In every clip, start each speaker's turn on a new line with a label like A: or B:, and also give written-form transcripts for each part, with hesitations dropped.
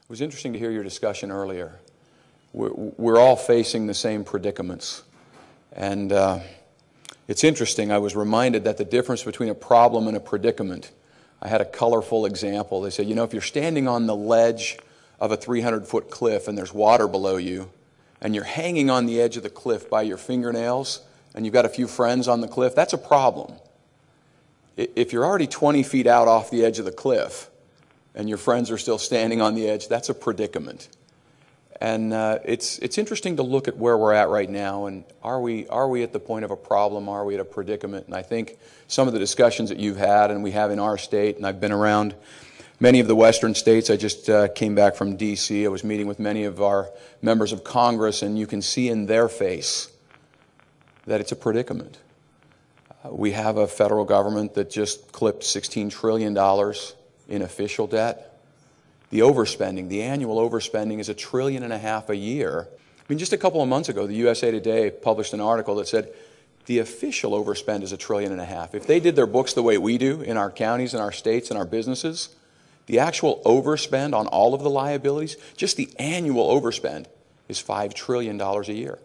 A: It was interesting to hear your discussion earlier. We're all facing the same predicaments. And it's interesting, I was reminded that the difference between a problem and a predicament, I had a colorful example. They said, you know, if you're standing on the ledge of a 300-foot cliff and there's water below you, and you're hanging on the edge of the cliff by your fingernails, and you've got a few friends on the cliff, that's a problem. If you're already 20 feet out off the edge of the cliff, and your friends are still standing on the edge, that's a predicament. And it's interesting to look at where we're at right now, and are we at the point of a problem? Are we at a predicament? And I think some of the discussions that you've had and we have in our state, and I've been around many of the western states. I just came back from D.C. I was meeting with many of our members of Congress, and you can see in their face that it's a predicament. We have a federal government that just clipped $16 trillion in official debt. The overspending, the annual overspending is $1.5 trillion a year. I mean, just a couple of months ago, the USA Today published an article that said the official overspend is $1.5 trillion. If they did their books the way we do in our counties and our states and our businesses, the actual overspend on all of the liabilities, just the annual overspend, is $5 trillion a year.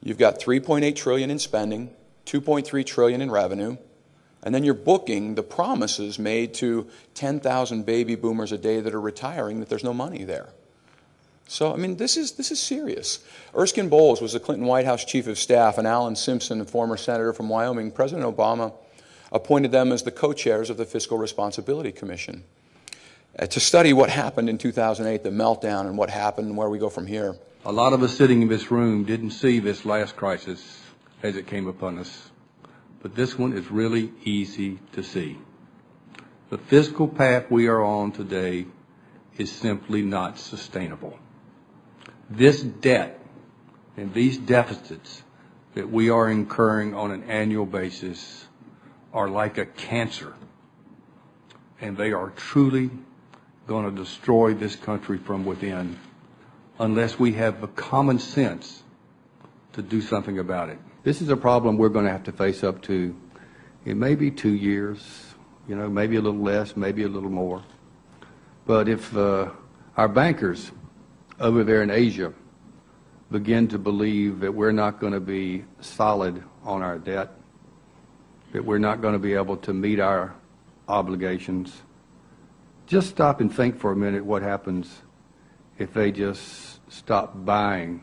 A: You've got $3.8 trillion in spending, $2.3 trillion in revenue, and then you're booking the promises made to 10,000 baby boomers a day that are retiring that there's no money there. So, I mean, this is serious. Erskine Bowles was the Clinton White House Chief of Staff, and Alan Simpson, a former senator from Wyoming. President Obama appointed them as the co-chairs of the Fiscal Responsibility Commission to study what happened in 2008, the meltdown, and what happened and where we go from here.
B: A lot of us sitting in this room didn't see this last crisis as it came upon us, but this one is really easy to see. The fiscal path we are on today is simply not sustainable. This debt and these deficits that we are incurring on an annual basis are like a cancer, and they are truly going to destroy this country from within unless we have the common sense to do something about it. This is a problem we're going to have to face up to in maybe 2 years, maybe a little less, maybe a little more. But if our bankers over there in Asia begin to believe that we're not going to be solid on our debt, that we're not going to be able to meet our obligations, just stop and think for a minute what happens if they just stop buying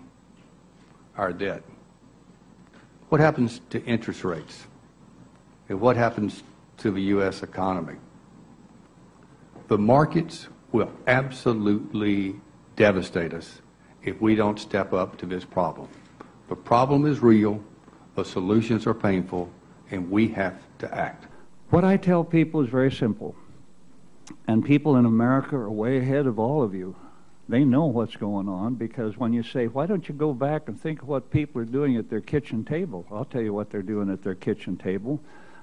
B: our debt. What happens to interest rates? And what happens to the U.S. economy? The markets will absolutely devastate us if we don't step up to this problem. The problem is real, the solutions are painful, and we have to act.
C: What I tell people is very simple, and people in America are way ahead of all of you. They know what's going on, because when you say, why don't you go back and think of what people are doing at their kitchen table? I'll tell you what they're doing at their kitchen table.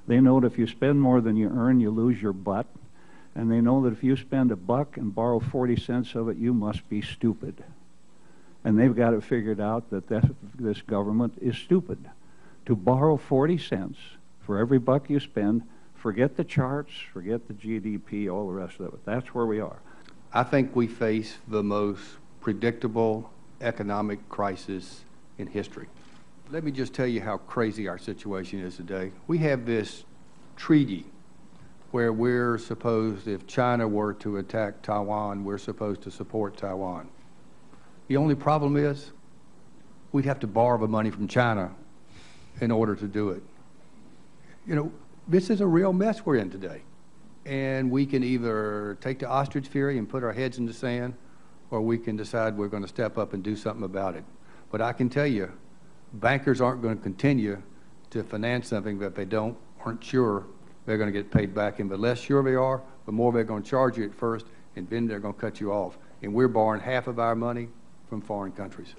C: They know that if you spend more than you earn, you lose your butt. And they know that if you spend $1 and borrow 40 cents of it, you must be stupid. And they've got it figured out that this government is stupid. To borrow 40 cents for every $1 you spend, forget the charts, forget the GDP, all the rest of it. That's where we are.
B: I think we face the most predictable economic crisis in history. Let me just tell you how crazy our situation is today. We have this treaty where we're supposed, if China were to attack Taiwan, we're supposed to support Taiwan. The only problem is we'd have to borrow the money from China in order to do it. This is a real mess we're in today. And we can either take the ostrich theory and put our heads in the sand, or we can decide we're going to step up and do something about it. But I can tell you, bankers aren't going to continue to finance something that they aren't sure they're going to get paid back. And the less sure they are, the more they're going to charge you at first, and then they're going to cut you off. And we're borrowing half of our money from foreign countries.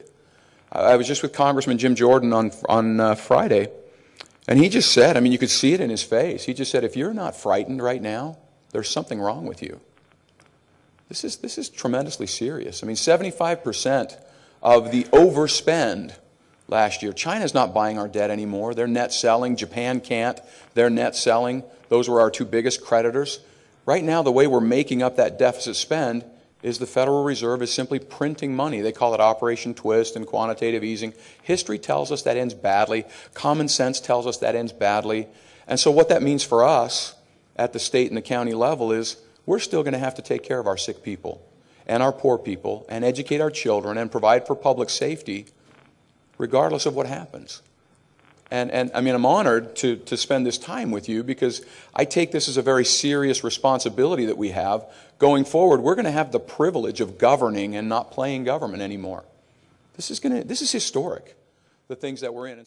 A: I was just with Congressman Jim Jordan on Friday, and he just said, I mean, you could see it in his face. He just said, if you're not frightened right now, there's something wrong with you. This is tremendously serious. I mean, 75% of the overspend last year. China's not buying our debt anymore. They're net selling. Japan can't. They're net selling. Those were our two biggest creditors. Right now, the way we're making up that deficit spend is the Federal Reserve is simply printing money. They call it Operation Twist and quantitative easing. History tells us that ends badly. Common sense tells us that ends badly. And so what that means for us at the state and the county level is we're still going to have to take care of our sick people and our poor people and educate our children and provide for public safety regardless of what happens. And I mean, I'm honored to spend this time with you because I take this as a very serious responsibility that we have. Going forward, we're going to have the privilege of governing and not playing government anymore. This is historic, the things that we're in.